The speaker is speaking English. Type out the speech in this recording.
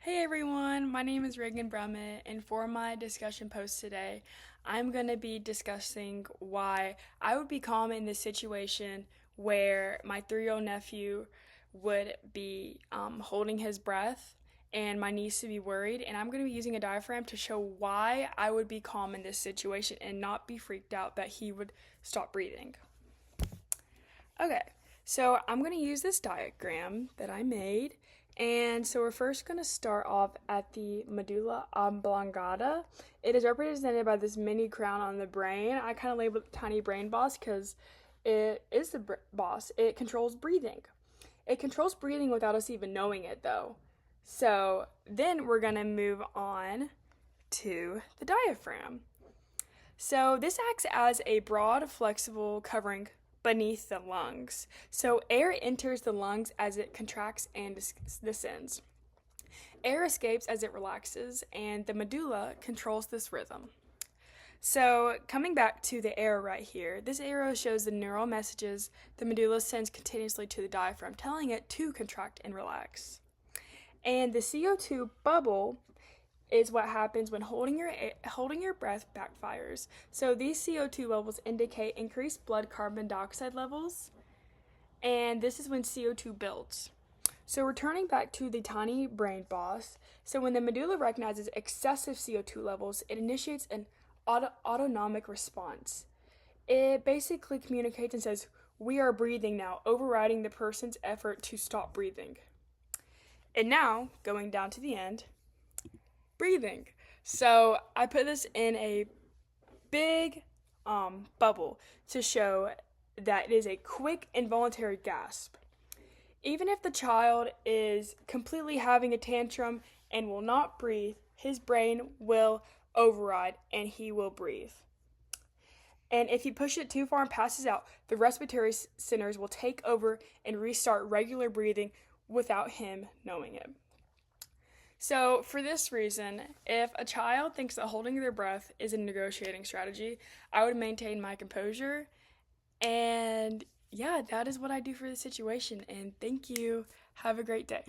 Hey everyone, my name is Reagan Brummett, and for my discussion post today, I'm going to be discussing why I would be calm in this situation where my 3-year-old nephew would be holding his breath and my niece to be worried. And I'm going to be using a diaphragm to show why I would be calm in this situation and not be freaked out that he would stop breathing. Okay, so I'm going to use this diagram that I made. And so we're first going to start off at the medulla oblongata. It is represented by this mini crown on the brain. I kind of labeled it tiny brain boss because it is the boss. It controls breathing. It controls breathing without us even knowing it, though. So then we're going to move on to the diaphragm. So this acts as a broad, flexible covering beneath the lungs. So air enters the lungs as it contracts and descends. Air escapes as it relaxes, and the medulla controls this rhythm. So coming back to the arrow right here, this arrow shows the neural messages the medulla sends continuously to the diaphragm, telling it to contract and relax. And the CO2 bubble is what happens when holding your breath backfires. So these CO2 levels indicate increased blood carbon dioxide levels, and this is when CO2 builds. So returning back to the tiny brain boss, so when the medulla recognizes excessive CO2 levels, it initiates an autonomic response. It basically communicates and says, "We are breathing now," overriding the person's effort to stop breathing. And now, going down to the end, breathing. So I put this in a big bubble to show that it is a quick involuntary gasp. Even if the child is completely having a tantrum and will not breathe, his brain will override and he will breathe. And if you push it too far and passes out, the respiratory centers will take over and restart regular breathing without him knowing it. So, for this reason, if a child thinks that holding their breath is a negotiating strategy, I would maintain my composure. And yeah, that is what I do for the situation. And thank you. Have a great day.